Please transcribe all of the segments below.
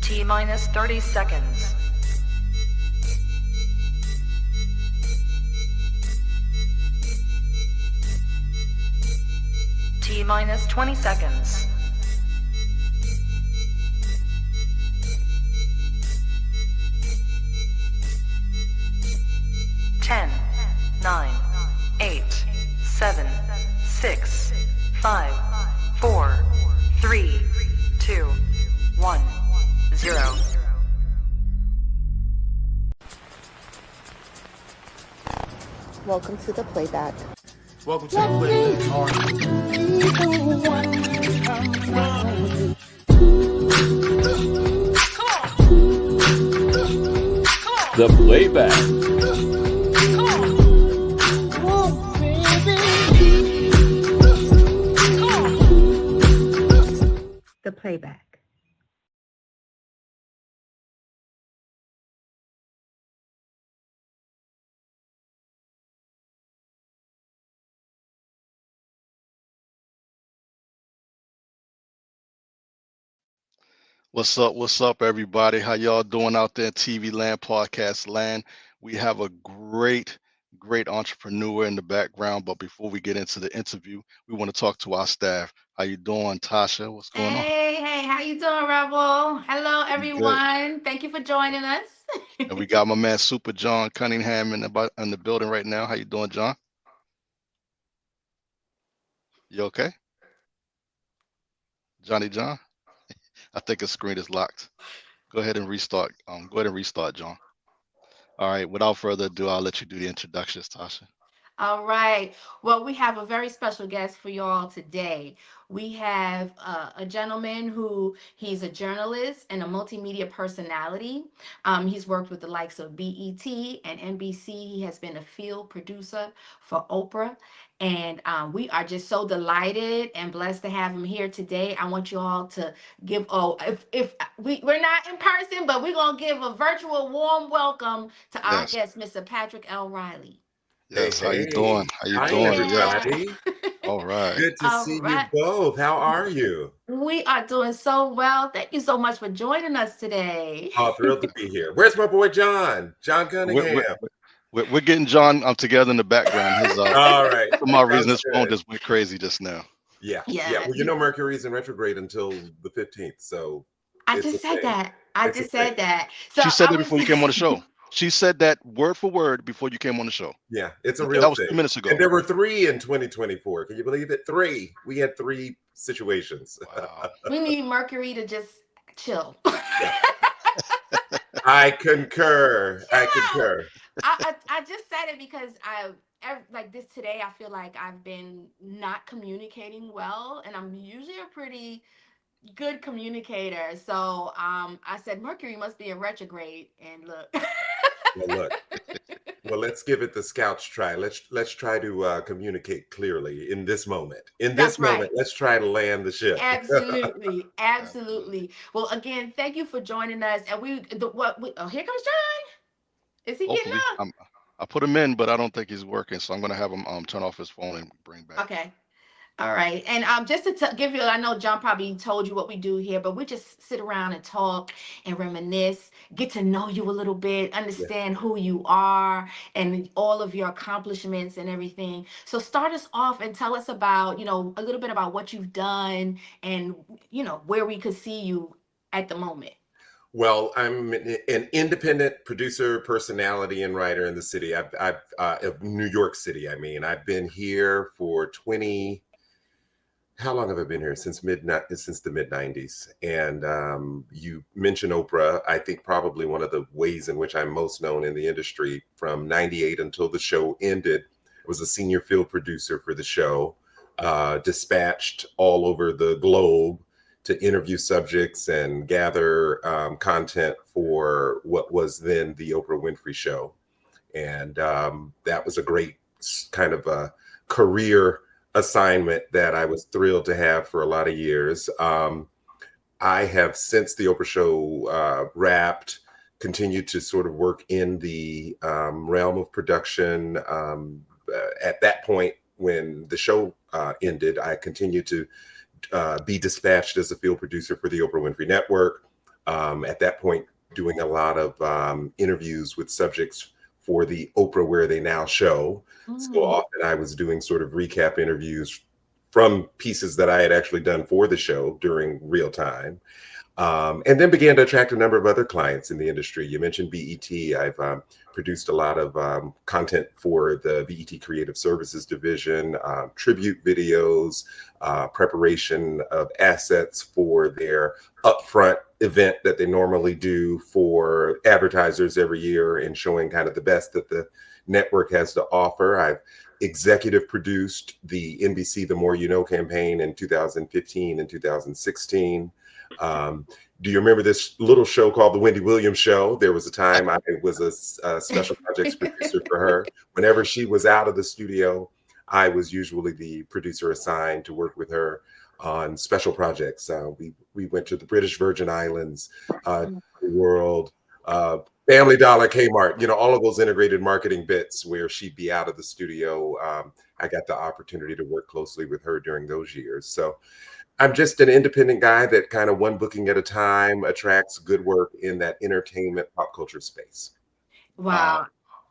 T minus 30 seconds. T minus 20 seconds. Ten, 9, 8, 7, 6, 5, 4, 3, 2, 1, 0. Welcome to the playback. Welcome to the playback. The playback. The playback. What's up, everybody? How y'all doing out there in TV land, podcast land? We have a great entrepreneur in the background, but before we get into the interview, we want to talk to our staff. How you doing, Tasha? What's going on? Hey, how you doing, Rebel? Hello, Good. everyone. Thank you for joining us. And we got my man Super John Cunningham in the building right now. How you doing, John? You okay? Johnny John? I think his screen is locked. Go ahead and restart. John. All right, without further ado, I'll let you do the introductions, Tasha. All right. Well, we have a very special guest for y'all today. We have a gentleman who he's a journalist and a multimedia personality. He's worked with the likes of BET and NBC. He has been a field producer for Oprah. And we are just so delighted and blessed to have him here today. I want you all to give, if we're not in person, but we're going to give a virtual warm welcome to our Yes. guest, Mr. Patrick L. Riley. Yes, how you Hey. doing? How you Hi, doing? everybody. All right. Good to All see right. you both. How are you? We are doing so well. Thank you so much for joining us today. Oh, thrilled to be here. Where's my boy John? John Cunningham. We're getting John together in the background. His All right. for some reason Sounds his phone good. just went crazy just now. Yeah. Yeah. Well, you know Mercury's in retrograde until the 15th, so I it's just a said thing. that. I It's a just said thing. that. So She said I that was before you came on the show. She said that word for word before you came on the show. Yeah, it's a Okay. real That was thing. 2 minutes ago. And there were 3 in 2024. Can you believe it? 3. We had 3 situations. Wow. We need Mercury to just chill. I concur. I concur. I just said it because like this today, I feel like I've been not communicating well, and I'm usually a pretty good communicator. So I said Mercury must be in retrograde, and look. Well, look. Well, let's give it the scouts try. Let's try to communicate clearly in this moment. In this That's right. moment, let's try to land the ship. Absolutely. Well, again, thank you for joining us. And here comes John. Is he getting Hopefully. up? I put him in, but I don't think he's working. So I'm gonna have him turn off his phone and bring back. Okay. All right. And just to give you, I know John probably told you what we do here, but we just sit around and talk and reminisce, get to know you a little bit, understand who you are and all of your accomplishments and everything. So start us off and tell us about, a little bit about what you've done and, where we could see you at the moment. Well, I'm an independent producer, personality, and writer in the city. I've of New York City. I mean, I've been here for 20. How long have I been here? Since the mid 90s. And you mentioned Oprah. I think probably one of the ways in which I'm most known in the industry from 98 until the show ended. I was a senior field producer for the show, dispatched all over the globe to interview subjects and gather content for what was then the Oprah Winfrey Show. And that was a great kind of a career assignment that I was thrilled to have for a lot of years. I have, since the Oprah Show wrapped, continued to sort of work in the realm of production. At that point, when the show ended, I continued to be dispatched as a field producer for the Oprah Winfrey Network. At that point, doing a lot of interviews with subjects for the Oprah Where They Now show. So often I was doing sort of recap interviews from pieces that I had actually done for the show during real time. And then began to attract a number of other clients in the industry. You mentioned BET. I've produced a lot of content for the BET Creative Services Division, tribute videos, preparation of assets for their upfront event that they normally do for advertisers every year, and showing kind of the best that the network has to offer. I've executive produced the NBC The More You Know campaign in 2015 and 2016. Do you remember this little show called The Wendy Williams Show? There was a time I was a special projects producer for her. Whenever she was out of the studio, I was usually the producer assigned to work with her on special projects. We went to the British Virgin Islands, the world, Family Dollar, Kmart, all of those integrated marketing bits where she'd be out of the studio. I got the opportunity to work closely with her during those years. So I'm just an independent guy that kind of one booking at a time attracts good work in that entertainment pop culture space. Wow.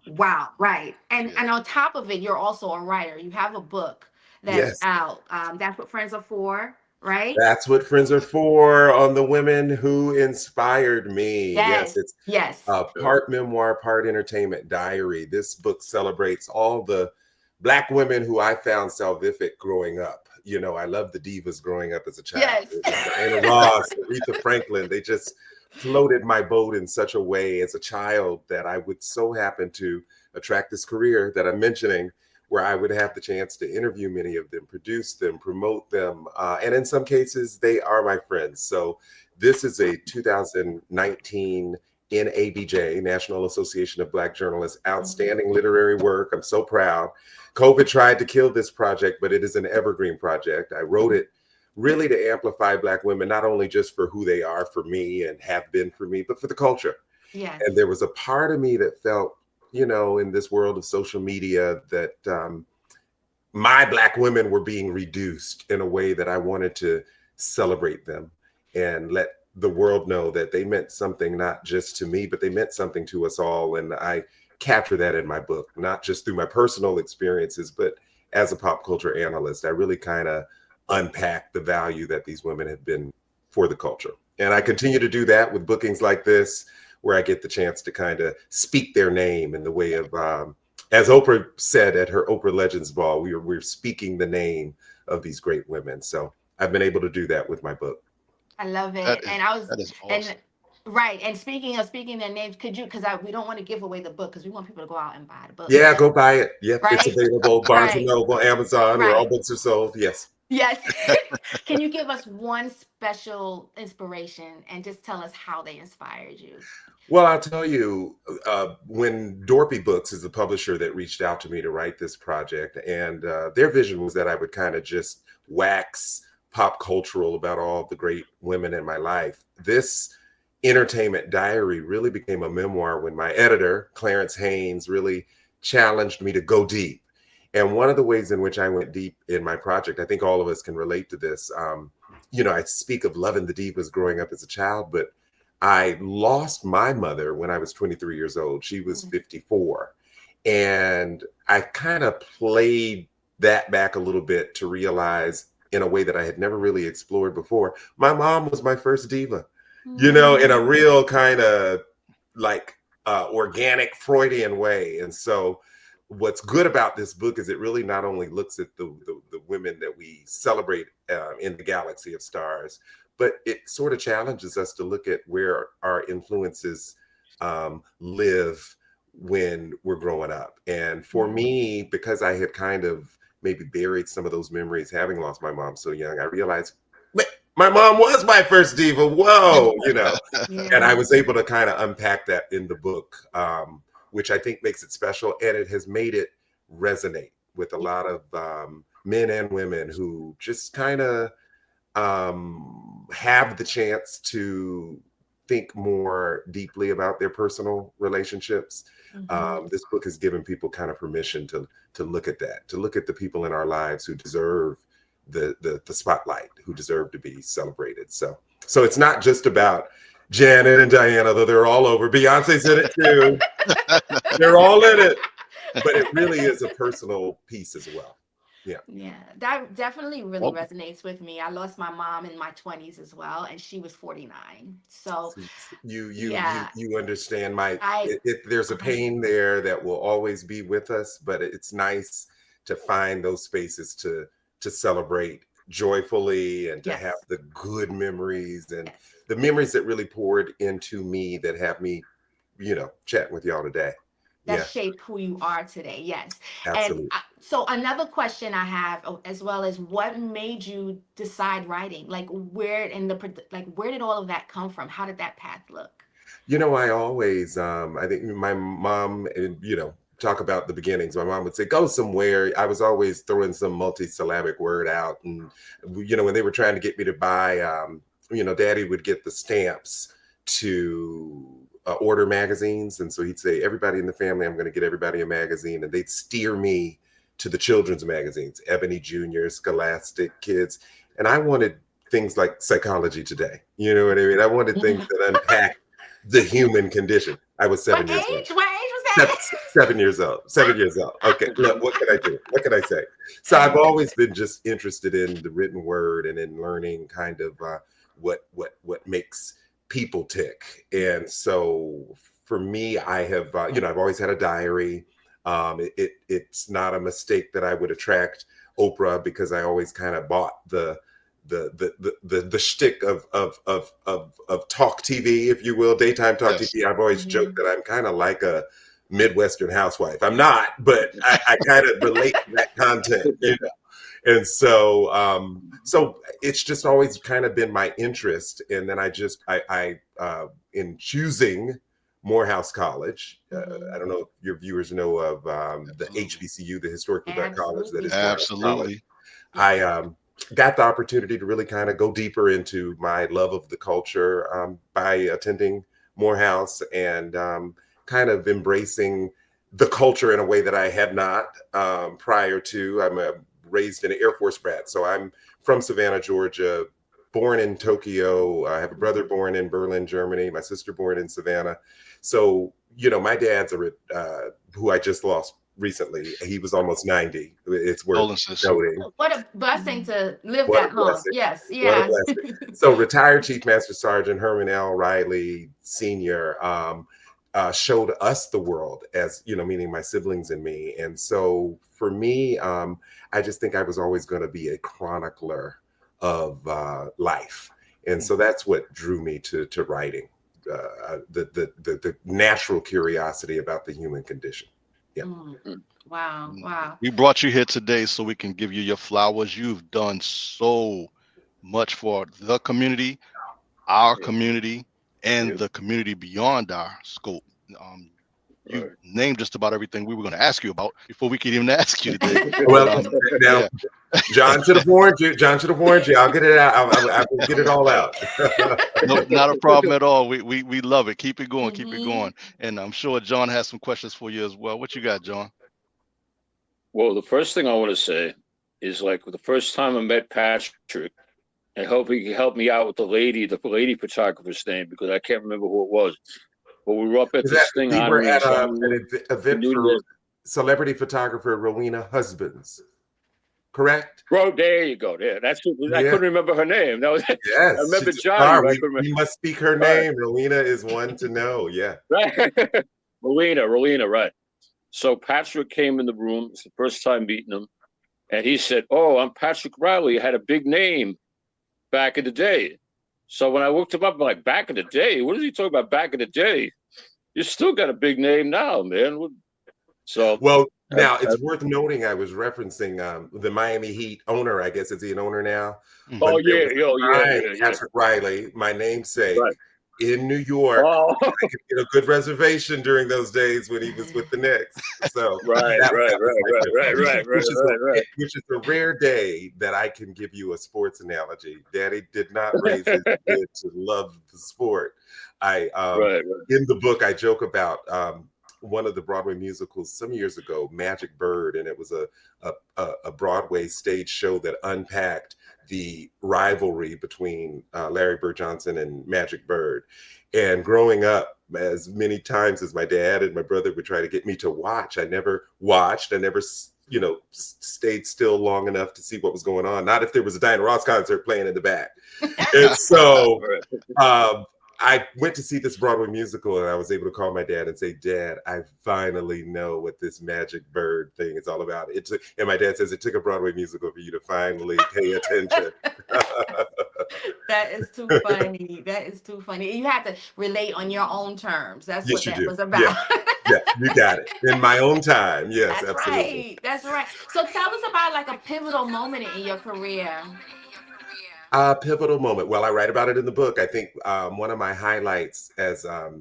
Wow. Right. And Yeah. and on top of it, you're also a writer. You have a book that's Yes, out. That's what friends are for, right? that's what friends are for, on the women who inspired me. Yes, Yes. it's Yes. part memoir, part entertainment diary. This book celebrates all the Black women who I found salvific growing up. I loved the divas growing up as a child. Yes. It was Diana Ross, Aretha Franklin. They just floated my boat in such a way as a child that I would so happen to attract this career that I'm mentioning, where I would have the chance to interview many of them, produce them, promote them. And in some cases, they are my friends. So this is a 2019 NABJ, National Association of Black Journalists, outstanding literary work. I'm so proud. COVID tried to kill this project, but it is an evergreen project. I wrote it really to amplify Black women, not only just for who they are for me and have been for me, but for the culture. Yes. And there was a part of me that felt, in this world of social media, that my Black women were being reduced in a way that I wanted to celebrate them and let the world know that they meant something, not just to me, but they meant something to us all. And I capture that in my book, not just through my personal experiences, but as a pop culture analyst. I really kind of unpack the value that these women have been for the culture. And I continue to do that with bookings like this, where I get the chance to kind of speak their name in the way of, as Oprah said at her Oprah Legends Ball, we're speaking the name of these great women. So I've been able to do that with my book. I love That it. is And I was that is and awesome. right. And speaking of speaking their names, could you, because we don't want to give away the book, because we want people to go out and buy the book. Yeah, go buy it. Yep, it's Right? available. Barnes and Right. Noble, Amazon, where all Right. books are sold. Yes. Yes. Can you give us one special inspiration and just tell us how they inspired you? Well, I'll tell you, when Dorpy Books is the publisher that reached out to me to write this project, and their vision was that I would kind of just wax pop cultural about all the great women in my life. This entertainment diary really became a memoir when my editor, Clarence Haynes, really challenged me to go deep. And one of the ways in which I went deep in my project, I think all of us can relate to this. I speak of loving the divas growing up as a child, but I lost my mother when I was 23 years old. She was 54. And I kind of played that back a little bit to realize, in a way that I had never really explored before, my mom was my first diva, in a real kind of like organic Freudian way. And so what's good about this book is it really not only looks at the women that we celebrate in the galaxy of stars, but it sort of challenges us to look at where our influences live when we're growing up. And for me, because I had kind of maybe buried some of those memories, having lost my mom so young, I realized, my mom was my first diva. Whoa, and I Yeah. was able to kind of unpack that in the book, which I think makes it special. And it has made it resonate with a lot of men and women who just kind of have the chance to think more deeply about their personal relationships. This book has given people kind of permission to look at that, to look at the people in our lives who deserve the spotlight, who deserve to be celebrated. So it's not just about Janet and Diana, though they're all over. Beyonce's in it too. They're all in it. But it really is a personal piece as well. Yeah. Yeah, that definitely really Well, resonates with me. I lost my mom in my 20s as well, and she was 49. So, yeah, You understand my I there's a um, pain there that will always be with us, but it's nice to find those spaces to celebrate joyfully and to have yes, the good memories and yes. the memories that really poured into me that have me, chatting with y'all today. That Yeah, shape who you are today. Yes. And absolutely. so another question I have, as well, as what made you decide writing? Like where in the like where did all of that come from? How did that path look? I always, I think my mom, and talk about the beginnings. My mom would say, "Go somewhere." I was always throwing some multisyllabic word out, and when they were trying to get me to buy, Daddy would get the stamps to order magazines, and so he'd say, "Everybody in the family, I'm going to get everybody a magazine," and they'd steer me to the children's magazines, Ebony Junior, Scholastic, Kids, and I wanted things like Psychology Today. You know what I mean? I wanted things that unpack the human condition. I was What 7 years old. age? What age was Seven, that? 7 years old. 7 years old. Okay, look, what can I do? What can I say? So I've always been just interested in the written word and in learning kind of what makes people tick. And so for me, I have I've always had a diary. It's not a mistake that I would attract Oprah because I always kind of bought the shtick of talk TV, if you will, daytime talk yes. TV. I've always joked Mhm. that I'm kind of like a Midwestern housewife. I'm not, but I kind of relate to that content. And so it's just always kind of been my interest. And then I in choosing Morehouse College, I Mhm. don't know if your viewers know of the Absolutely. HBCU, the Historically Black College that Absolutely. is Morehouse College. Absolutely. I Yes. got the opportunity to really kind of go deeper into my love of the culture by attending Morehouse and kind of embracing the culture in a way that I had not prior to. I'm raised in an Air Force brat, so I'm from Savannah, Georgia, born in Tokyo. I have a brother born in Berlin, Germany. My sister born in Savannah. So my dad's who I just lost recently. He was almost 90. It's worth Condolences. noting. What a blessing to live What a that long. blessing. Yes. What a Yeah. blessing. So retired Chief Master Sergeant Herman L. Riley Sr. Showed us the world as, meaning my siblings and me. And so for me, I just think I was always going to be a chronicler of life. And so that's what drew me to writing, the natural curiosity about the human condition. Yeah. Mm. Wow. Wow. We brought you here today so we can give you your flowers. You've done so much for the community, our community, and the community beyond our scope. Um, you named just about everything we were going to ask you about before we could even ask you today. But Well, now yeah, John should have warned you. John should have warned you. I'll get it out. I will get it all out. no, not a problem at all. We love it. Keep it going. Keep it Hmm. going. And I'm sure John has some questions for you as well. What you got, John? Well, the first thing I want to say is like the first time I met Patrick, I hope he can help me out with the lady photographer's name because I can't remember who it was. But we were up at Is that this thing we were honoring at someone an event New for Year's. celebrity photographer Rowena Husbands, correct? Bro, there you go. There, that's what, I Yeah. couldn't remember her name. No, I Yes, remember she's a Johnny, star. but I We couldn't remember. we must speak her Right, name. Rowena is one to know. Yeah. right. Rolina, right. So Patrick came in the room. It's the first time meeting him. And he said, "Oh, I'm Patrick Riley. I had a big name back in the day." So when I looked him up, I'm like, back in the day? What is he talking about back in the day? You still got a big name now, man. So, Well, uh, now uh, it's worth noting I was referencing the Miami Heat owner. I guess is he an owner now? But oh, Hmm. there yeah, was oh, a yeah, time, yeah, yeah. Patrick Riley, my namesake, Right. in New York. Oh, I could get a good reservation during those days when he was with the Knicks. So right, that right, was right, my right, first right, name, right, right, right, which is a rare day that I can give you a sports analogy. Daddy did not raise his right. kid to love the sport. I Right, right. in the book I joke about one of the Broadway musicals some years ago, Magic Bird, and it was a Broadway stage show that unpacked the rivalry between Larry Bird Johnson and Magic Bird. And growing up, as many times as my dad and my brother would try to get me to watch, I never watched. I never, stayed still long enough to see what was going on. Not if there was a Diana Ross concert playing in the back. And so I went to see this Broadway musical, and I was able to call my dad and say, "Dad, I finally know what this Magic Bird thing is all about." And my dad says it took a Broadway musical for you to finally pay attention. That is too funny. That is too funny. You have to relate on your own terms. That's Yes, what you that do. was about. Yeah, you got it. In my own time. Yes, That's absolutely. right. That's right. So tell us about like a pivotal moment in your career. A pivotal moment. Well, I write about it in the book. I think one of my highlights as a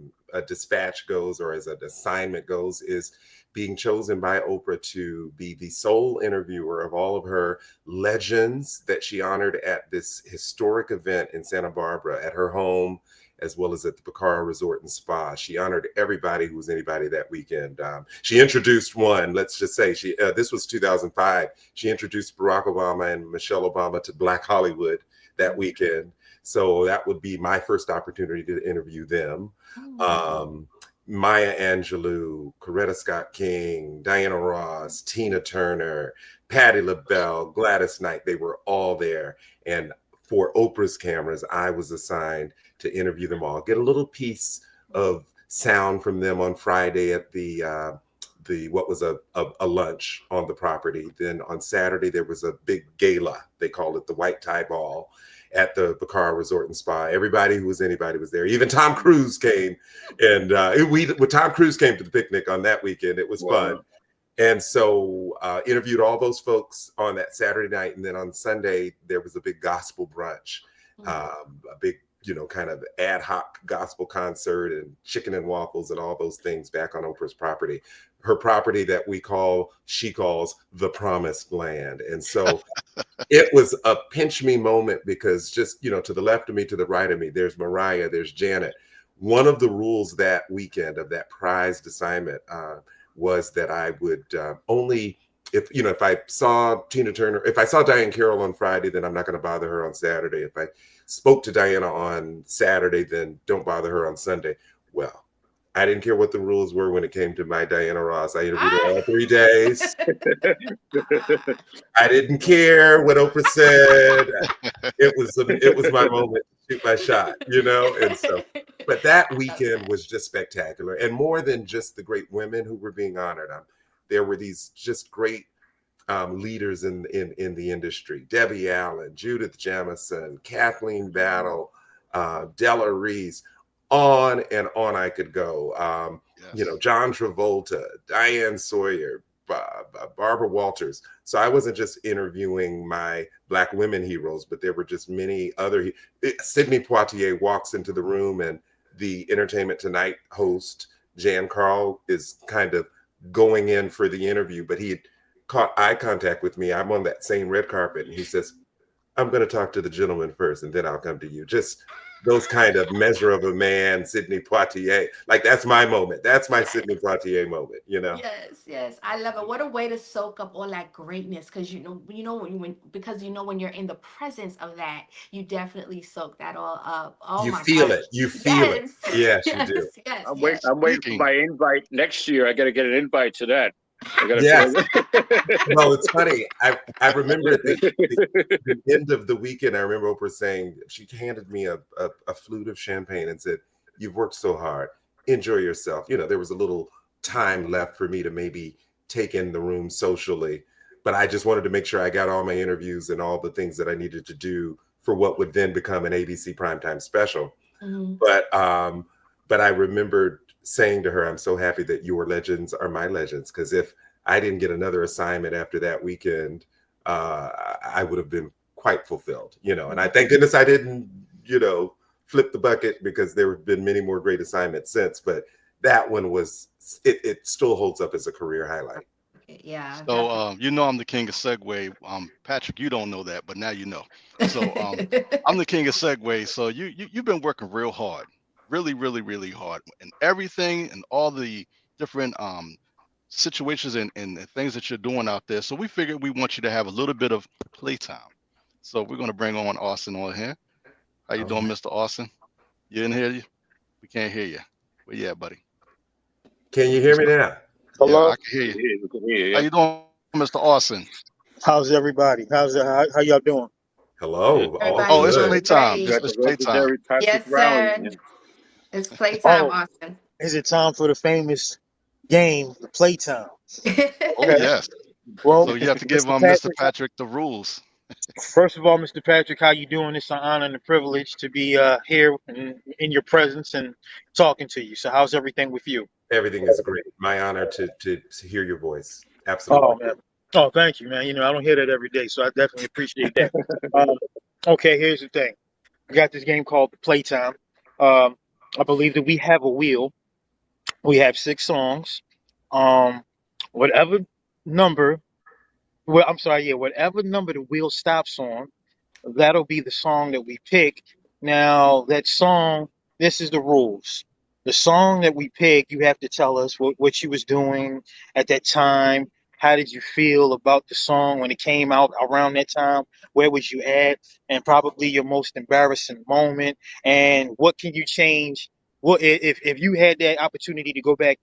dispatch goes, or as an assignment goes, is being chosen by Oprah to be the sole interviewer of all of her legends that she honored at this historic event in Santa Barbara at her home, as well as at the Bacara Resort and Spa. She honored everybody who was anybody that weekend. She introduced one, let's just say, this was 2005. She introduced Barack Obama and Michelle Obama to Black Hollywood that weekend. So that would be my first opportunity to interview them. Maya Angelou, Coretta Scott King, Diana Ross, Tina Turner, Patti LaBelle, Gladys Knight, they were all there. And for Oprah's cameras, I was assigned to interview them all, get a little piece of sound from them on Friday at the what was a lunch on the property. Then on Saturday, there was a big gala. They called it the White Tie Ball at the Bacara Resort and Spa. Everybody who was anybody was there. Even Tom Cruise came. And when Tom Cruise came to the picnic on that weekend, it was fun. And so interviewed all those folks on that Saturday night. And then on Sunday, there was a big gospel brunch, a big, kind of ad hoc gospel concert and chicken and waffles and all those things back on Oprah's property. Her property that she calls the promised land. And so it was a pinch me moment because just, to the left of me, to the right of me, there's Mariah, there's Janet. One of the rules that weekend of that prized assignment was that I would only, if I saw Tina Turner, if I saw Diane Carroll on Friday, then I'm not going to bother her on Saturday. If I spoke to Diana on Saturday, then don't bother her on Sunday. Well, I didn't care what the rules were when it came to my Diana Ross. I interviewed her all 3 days. I didn't care what Oprah said. It was my moment to shoot my shot, And so, but that weekend was just spectacular, and more than just the great women who were being honored. There were these just great leaders in the industry: Debbie Allen, Judith Jamison, Kathleen Battle, Della Reese. On and on I could go. John Travolta, Diane Sawyer, Barbara Walters. So I wasn't just interviewing my Black women heroes, but there were just many other. Sidney Poitier walks into the room, and the Entertainment Tonight host, Jan Carl, is kind of going in for the interview, but he had caught eye contact with me. I'm on that same red carpet, and he says, "I'm going to talk to the gentleman first, and then I'll come to you." Just those kind of measure of a man, Sidney Poitier. Like, that's my moment. That's my Sidney Poitier moment, Yes, I love it. What a way to soak up all that greatness, because when you're in the presence of that, you definitely soak that all up. Oh you my feel gosh. it. You feel it. Yes, you Yes, do. yes, I'm yes. waiting for my invite next year. I got to get an invite to that. Yes. Well, it's funny. I remember at the end of the weekend, I remember Oprah saying, she handed me a flute of champagne and said, "You've worked so hard. Enjoy yourself." There was a little time left for me to maybe take in the room socially, but I just wanted to make sure I got all my interviews and all the things that I needed to do for what would then become an ABC primetime special. But I remembered saying to her, "I'm so happy that your legends are my legends, because if I didn't get another assignment after that weekend, I would have been quite fulfilled, And I thank goodness I didn't, flip the bucket, because there have been many more great assignments since. But that one it still holds up as a career highlight. Yeah. So I'm the king of segue. Patrick, you don't know that, but now you know. So I'm the king of segue. So you've been working real hard, really, really, really hard, and everything and all the different situations and things that you're doing out there. So we figured we want you to have a little bit of playtime. So we're going to bring on Austin on here. How you doing, Mr. Austin? You in here? We can't hear you. Where you at, buddy? Can you hear me now? Yeah, Hello. I can hear you. We can hear you. How you doing, Mr. Austin? How's everybody? How y'all doing? Hello, all Oh, it's good. Everybody's playtime. You great. got It's the playtime. legendary Patrick Yes, Rowley. sir. It's playtime, Oh, Austin. is it time for the famous game, the playtime? Oh, Okay. yes. Well, So you have to give Mr. Mr. Patrick. Patrick the rules. First of all, Mr. Patrick, how you doing? It's an honor and a privilege to be here in your presence and talking to you. So, how's everything with you? Everything is great. My honor to hear your voice. Absolutely. Oh man. Oh, thank you, man. You know, I don't hear that every day, so I definitely appreciate that. Okay, here's the thing. We got this game called the Playtime. Um, I believe that we have a wheel. We have 6 songs. Um, whatever number, well, I'm sorry, yeah, whatever number the wheel stops on, that'll be the song that we pick. Now, that song, this is the rules. The song that we pick, you have to tell us what you was doing at that time. How did you feel about the song when it came out around that time? Where was you at? And probably your most embarrassing moment. And what can you change? What if you had that opportunity to go back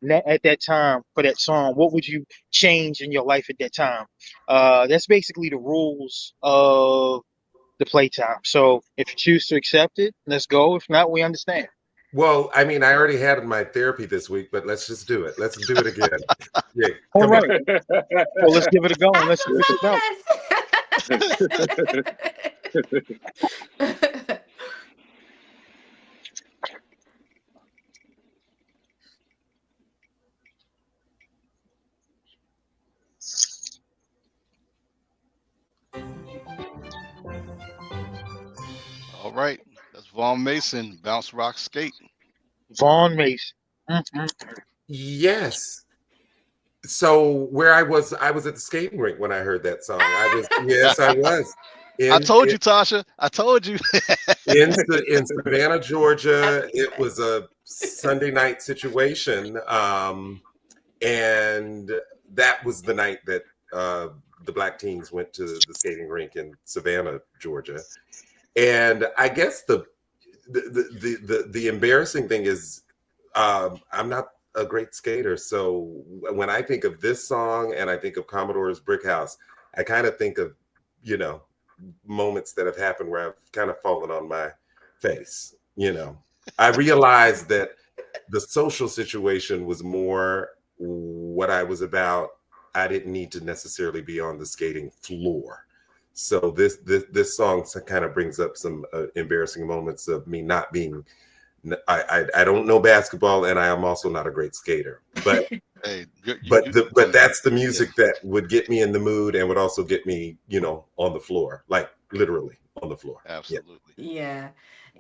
at that time for that song? What would you change in your life at that time? That's basically the rules of the playtime. So if you choose to accept it, let's go. If not, we understand. Well, I mean, I already had my therapy this week, but let's just do it. Let's do it again. Yeah, All come on. right. Well, let's give it a go and let's see what it's about. Absolutely. All right. That's Vaughn Mason, Bounce Rock Skate. Vaughn Mason. Yes. So where I was at the skating rink when I heard that song. Yes, I was. I told you, Tasha. I told you. in Savannah, Georgia. It was a Sunday night situation. And that was the night that the Black teens went to the skating rink in Savannah, Georgia. And I guess the embarrassing thing is I'm not a great skater. So when I think of this song and I think of Commodore's Brick House, I kind of think of, moments that have happened where I've kind of fallen on my face. I realized that the social situation was more what I was about. I didn't need to necessarily be on the skating floor. So this song kind of brings up some embarrassing moments of me not being. I don't know basketball, and I am also not a great skater. But Hey, but that's the music that would get me in the mood and would also get me, on the floor, like literally on the floor. absolutely. Yeah.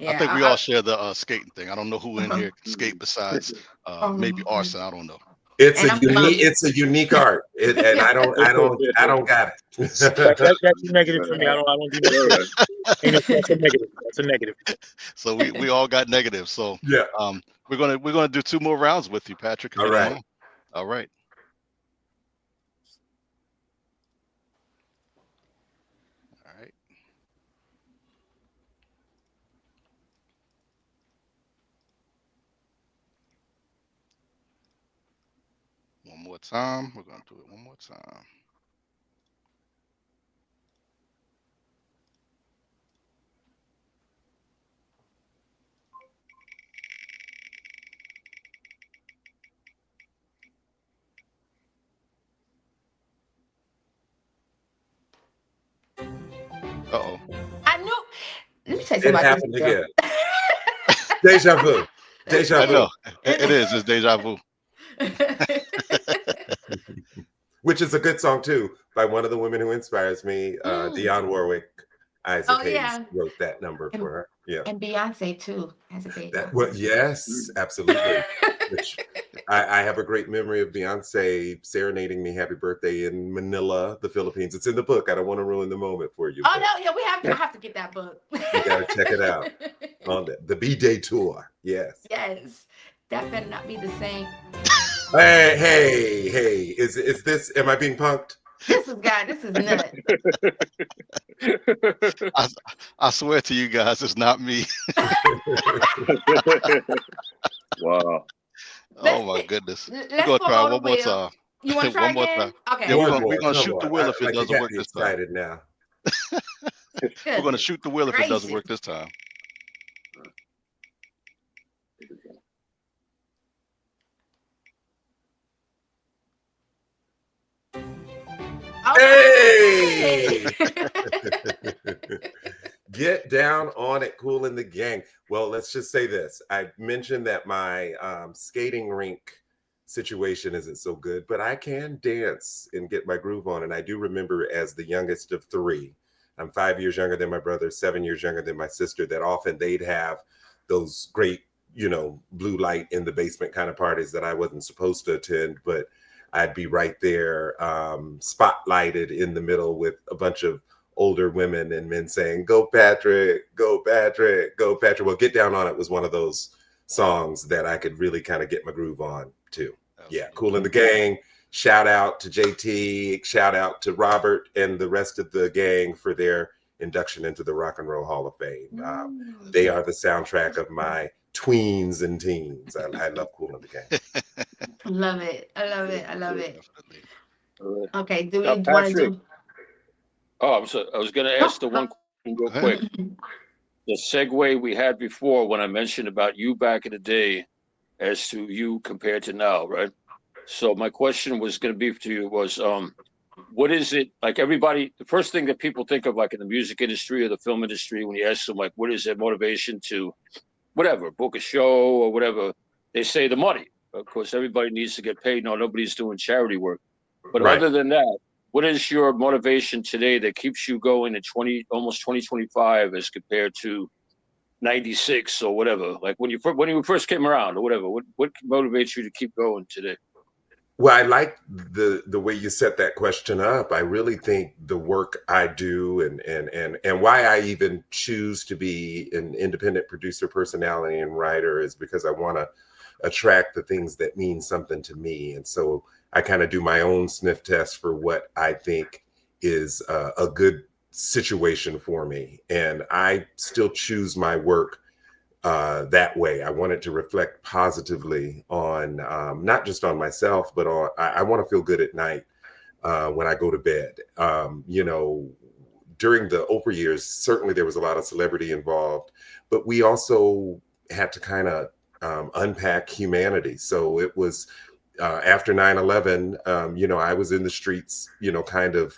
I think we all share the skating thing. I don't know who in here can skate besides maybe Arson. I don't know. It's And a I'm unique, it's a unique art, and I don't got it. That's a negative for me. I don't do that. That's a negative. That's a negative. So we all got negative. So Yeah. we're gonna do 2 more rounds with you, Patrick. If All you don't right. mind. All right. All right. One more time. We're gonna do it one more time. Uh-oh. I knew. Let me tell you It something about happened this girl. again. Deja vu. Deja I vu. know. It is. It's deja vu. Which is a good song too, by one of the women who inspires me, Dionne Warwick. Isaac Oh, Hayes yeah. wrote that number for her. Yeah. And Beyonce too has a baby. Yes, absolutely. Which I have a great memory of Beyonce serenading me "Happy Birthday" in Manila, the Philippines. It's in the book. I don't want to ruin the moment for you. Oh no, yeah, I have to get that book. You gotta check it out on the B-Day tour. Yes. Yes, that better not be the same. Hey! Is this? Am I being punked? This is nuts. I, I swear to you guys, it's not me. Wow. Oh my goodness. We're Let's gonna try follow the one more wheel. time. You want to try One more time. again? Yeah, Okay. we're gonna Come shoot the wheel on. if it Like you doesn't got work me this time. excited now. We're gonna Goodness shoot the wheel if it doesn't work gracious. this time. Okay. Hey! Get down on it, Cool in the Gang. Well, let's just say this. I mentioned that my skating rink situation isn't so good, but I can dance and get my groove on. And I do remember as the youngest of three, I'm 5 years younger than my brother, 7 years younger than my sister, that often they'd have those great, blue light in the basement kind of parties that I wasn't supposed to attend, but I'd be right there, spotlighted in the middle with a bunch of older women and men saying, "Go Patrick, go Patrick, go Patrick." Well, "Get Down on It" was one of those songs that I could really kind of get my groove on too. Yeah, Cool in the Gang. Shout out to JT, shout out to Robert and the rest of the gang for their induction into the Rock and Roll Hall of Fame. They are the soundtrack of my tweens and teens. I love Cool in the Gang. Love it. I love it. I love it. Definitely. Okay. Do Now, we want to Patrick. do? Oh, I was going to No, ask the one question real Go ahead. quick. The segue we had before when I mentioned about you back in the day as to you compared to now, right? So my question was going to be to you was, what is it like? Everybody, the first thing that people think of, like in the music industry or the film industry, when you ask them, like, what is their motivation to whatever, book a show or whatever, they say the money. Of course, everybody needs to get paid. No, nobody's doing charity work. But Right. other than that, what is your motivation today that keeps you going in almost 2025 as compared to 96 or whatever? Like when you first came around or whatever, what motivates you to keep going today? Well, I like the way you set that question up. I really think the work I do and why I even choose to be an independent producer, personality, and writer is because I want to attract the things that mean something to me. And so I kind of do my own sniff test for what I think is a good situation for me. And I still choose my work that way. I want it to reflect positively on not just on myself, but on I want to feel good at night when I go to bed. During the Oprah years, certainly there was a lot of celebrity involved, but we also had to kind of unpack humanity. So it was after 9/11, I was in the streets, kind of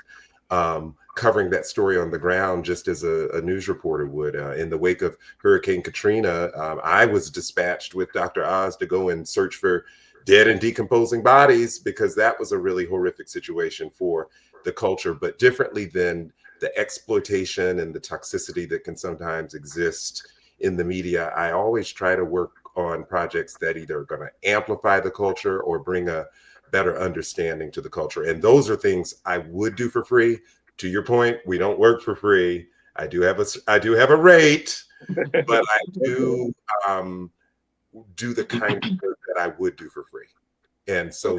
covering that story on the ground just as a news reporter would. In the wake of Hurricane Katrina, I was dispatched with Dr. Oz to go and search for dead and decomposing bodies because that was a really horrific situation for the culture, but differently than the exploitation and the toxicity that can sometimes exist in the media. I always try to work on projects that either are going to amplify the culture or bring a better understanding to the culture. And those are things I would do for free. To your point, we don't work for free. I do have a rate, but I do do the kind of work that I would do for free. And so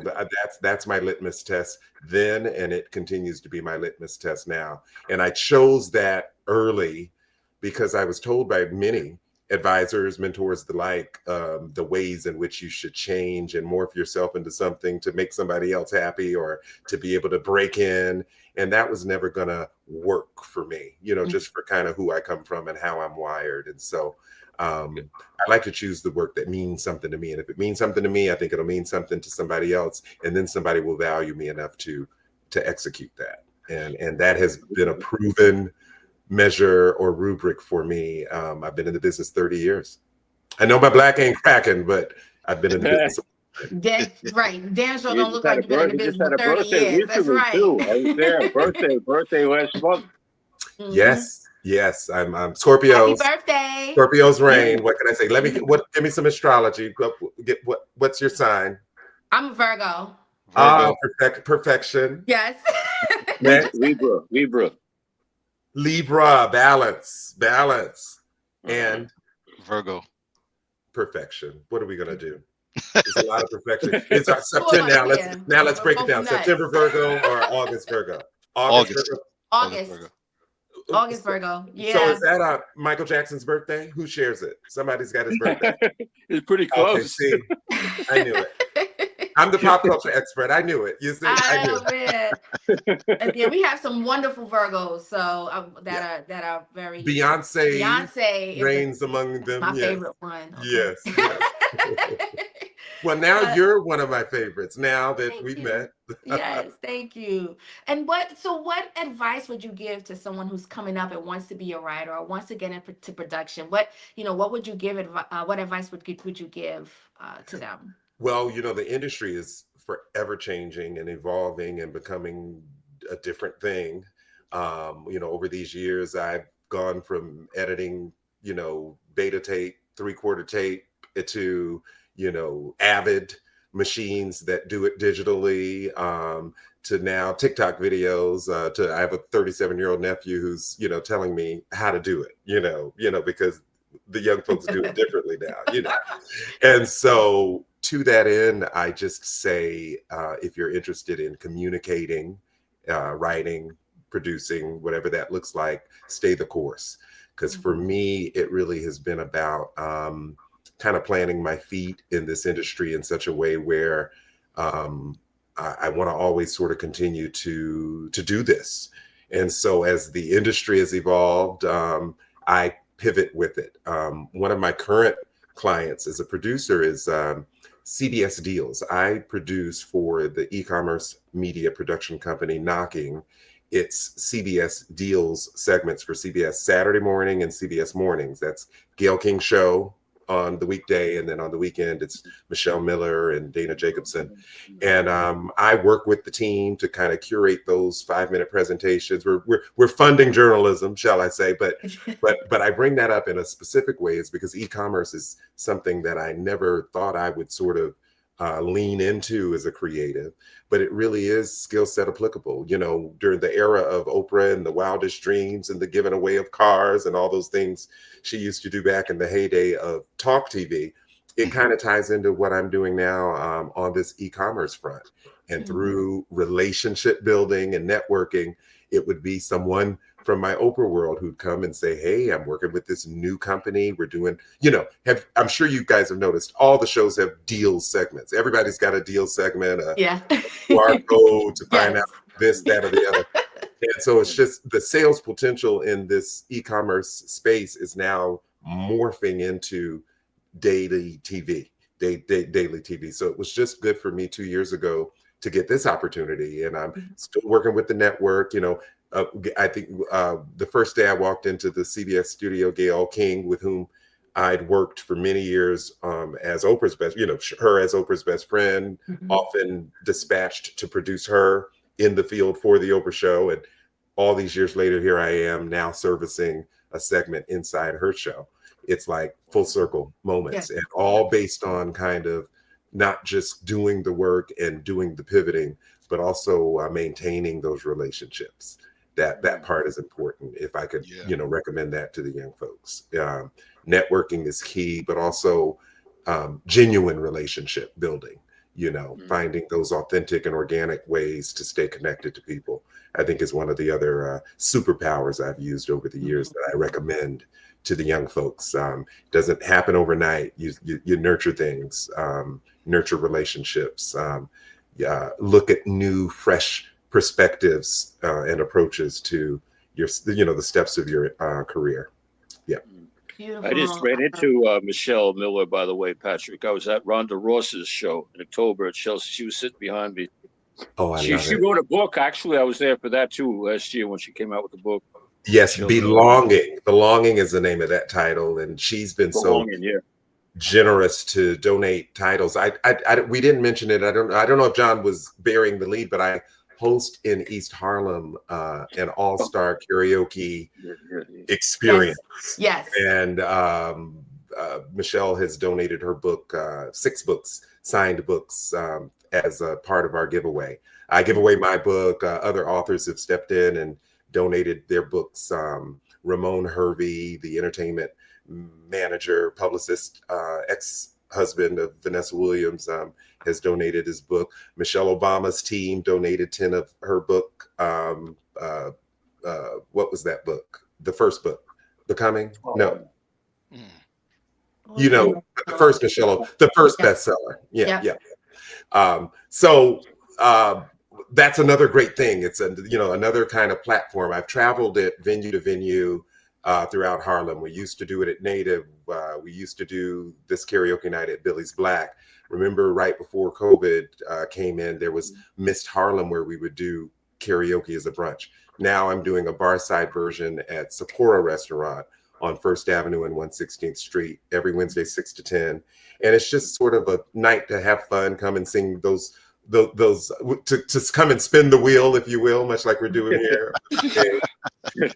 that's my litmus test then, and it continues to be my litmus test now. And I chose that early because I was told by many advisors, mentors, the like, the ways in which you should change and morph yourself into something to make somebody else happy or to be able to break in. And that was never going to work for me, just for kind of who I come from and how I'm wired. And so I like to choose the work that means something to me. And if it means something to me, I think it'll mean something to somebody else. And then somebody will value me enough to execute that. And that has been a proven measure or rubric for me. I've been in the business 30 years. I know my black ain't cracking, but I've been in the business. That's right. Damn sure You don't look like you've been in the he just business had for a 30 birthday years. That's recently right. too. I was there. Birthday last month. Yes. I'm Happy Scorpio. birthday. Scorpio's reign. What can I say? Give me some astrology. What's your sign? I'm a Virgo. Virgo. Perfection. Yes. Next, Libra. Libra, balance, and Virgo. perfection. What are we gonna do? There's a lot of perfection. It's Two of September us now. here. Let's We're break it both down. nuts. September Virgo or August Virgo? August. Virgo. August Virgo. August Virgo. So Yeah. is that Michael Jackson's birthday? Who shares it? Somebody's got his birthday. It's pretty Okay, close. see, I knew it. I'm the pop culture expert. I knew it. You see, I knew Oh man. And yeah, we have some wonderful Virgos, so that are very Beyonce is reigns among them. my Yes. favorite one. Okay. Yes. Yes. Well, now But- you're one of my favorites. Now that Thank we've you. met. Yes, thank you. And what advice would you give to someone who's coming up and wants to be a writer or wants to get into production? What would you give what advice would you give to them? Well, the industry is forever changing and evolving and becoming a different thing. Over these years, I've gone from editing, beta tape, 3/4 tape to, Avid machines that do it digitally, to now TikTok videos, I have a 37-year-old nephew who's, telling me how to do it, because the young folks do it differently now. And so to that end, I just say, if you're interested in communicating, writing, producing, whatever that looks like, stay the course. Because for me, it really has been about kind of planting my feet in this industry in such a way where I want to always sort of continue to do this. And so as the industry has evolved, I pivot with it. One of my current clients as a producer is CBS Deals. I produce for the e-commerce media production company Knocking. It's CBS Deals segments for CBS Saturday morning and CBS mornings. That's Gayle King Show on the weekday, and then on the weekend it's Michelle Miller and Dana Jacobson. And I work with the team to kind of curate those 5-minute presentations. We're funding journalism, shall I say, but I bring that up in a specific way is because e-commerce is something that I never thought I would sort of lean into as a creative, but it really is skill set applicable. During the era of Oprah and the wildest dreams and the giving away of cars and all those things she used to do back in the heyday of talk TV, it kind of ties into what I'm doing now on this e-commerce front. And through relationship building and networking, it would be someone from my Oprah world who'd come and say, hey, I'm working with this new company. We're doing, I'm sure you guys have noticed all the shows have deal segments. Everybody's got a deal segment, a QR code to find out this, that, or the other. And so it's just the sales potential in this e-commerce space is now morphing into daily TV. So it was just good for me 2 years ago to get this opportunity. And I'm still working with the network. I think the first day I walked into the CBS studio, Gayle King, with whom I'd worked for many years as Oprah's best, her as Oprah's best friend, often dispatched to produce her in the field for the Oprah show. And all these years later, here I am now servicing a segment inside her show. It's like full circle moments, and all based on kind of not just doing the work and doing the pivoting, but also maintaining those relationships. That part is important. If I could, recommend that to the young folks. Networking is key, but also genuine relationship building, finding those authentic and organic ways to stay connected to people, I think is one of the other superpowers I've used over the years that I recommend to the young folks. Doesn't happen overnight. You nurture things, nurture relationships, look at new, fresh perspectives and approaches to your, the steps of your career. Yeah. Beautiful. I just ran into Michelle Miller, by the way, Patrick. I was at Rhonda Ross's show in October at Chelsea. She was sitting behind me. Oh, She wrote a book. Actually, I was there for that too last year when she came out with the book. Yes, Belonging. Belonging is the name of that title, and she's been so generous to donate titles. We didn't mention it. I don't know if John was bearing the lead, but I host in East Harlem an all-star karaoke experience. Yes. And Michelle has donated her book, 6 books, signed books, as a part of our giveaway. I give away my book. Other authors have stepped in and donated their books. Ramon Hervey, the entertainment manager, publicist, husband of Vanessa Williams, has donated his book. Michelle Obama's team donated 10 of her book. What was that book? The first book, Becoming? No. You know, the first the first bestseller. Yeah, yeah. So that's another great thing. It's another kind of platform. I've traveled it venue to venue throughout Harlem. We used to do it at Native. We used to do this karaoke night at Billy's Black. Remember, right before COVID came in, there was Missed Harlem, where we would do karaoke as a brunch. Now I'm doing a bar side version at Sapporo Restaurant on First Avenue and 116th Street every Wednesday, 6 to 10. And it's just sort of a night to have fun, come and sing those to come and spin the wheel, if you will, much like we're doing here, and sing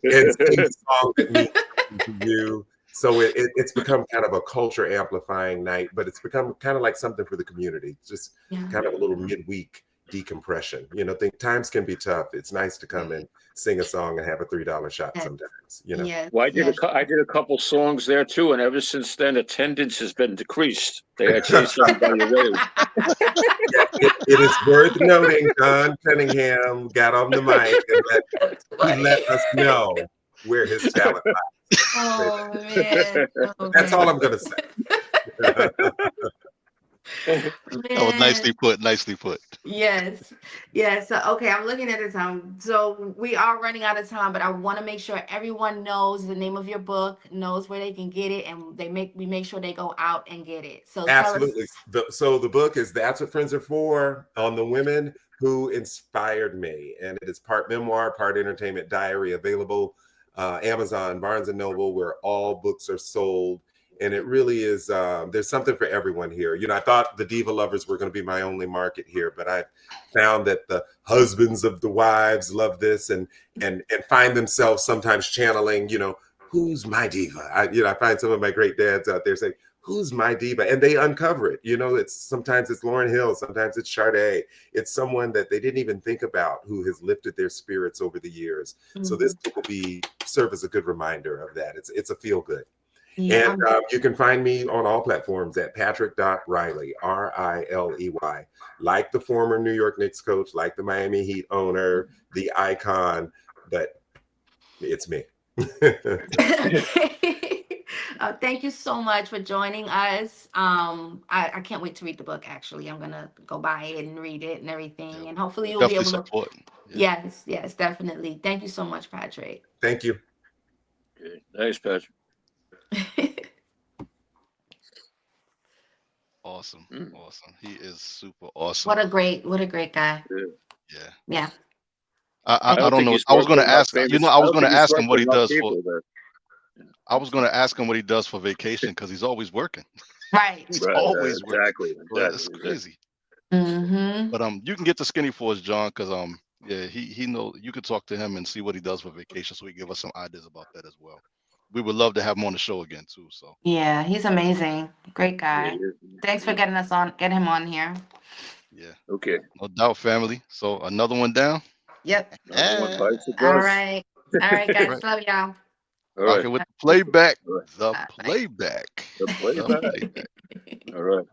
the song that means something to you. So it's become kind of a culture amplifying night, but it's become kind of like something for the community. It's just kind of a little midweek decompression. Times can be tough. It's nice to come and sing a song and have a $3 shot sometimes. Well, I did a couple songs there too, and ever since then, attendance has been decreased. They had changed somebody away. It is worth noting, John Cunningham got on the mic and he let us know where his talent lies. Oh man. That's all I'm gonna say. That was nicely put. Nicely put. Yes. So, okay, I'm looking at the time. So we are running out of time, but I want to make sure everyone knows the name of your book, knows where they can get it, and we make sure they go out and get it. So absolutely. So the book is That's What Friends Are For, on the women who inspired me, and it is part memoir, part entertainment diary, available Amazon, Barnes and Noble, where all books are sold. And it really is, there's something for everyone here. I thought the diva lovers were going to be my only market here, but I found that the husbands of the wives love this and find themselves sometimes channeling, who's my diva? I find some of my great dads out there saying, who's my diva? And they uncover it. Sometimes it's Lauryn Hill, sometimes it's Sade. It's someone that they didn't even think about who has lifted their spirits over the years. So this book will serve as a good reminder of that. It's a feel good. Yeah. And you can find me on all platforms at patrick.riley, Riley, like the former New York Knicks coach, like the Miami Heat owner, the icon, but it's me. Thank you so much for joining us. I can't wait to read the book, actually. I'm going to go buy it and read it and everything. Yeah. And hopefully you'll be able to support. Yeah. Yes, definitely. Thank you so much, Patrick. Thank you. Okay. Thanks, Patrick. Awesome. He is super awesome. What a great guy. Yeah. I don't know. I was going to ask. I was going to ask him what he does for. I was going to ask him what he does for vacation, because he's always working. Right. He's always working. Exactly. That's crazy. Mm-hmm. But you can get the Skinny Force, John, because he knows. You could talk to him and see what he does for vacation, so he give us some ideas about that as well. We would love to have him on the show again too. So yeah, he's amazing. Great guy. Thanks for getting him on here. Yeah. Okay. No doubt, family. So another one down. Yep. All right, guys. Right. Love y'all. All right. Rocking with the playback. All right. The playback. The playback. All right.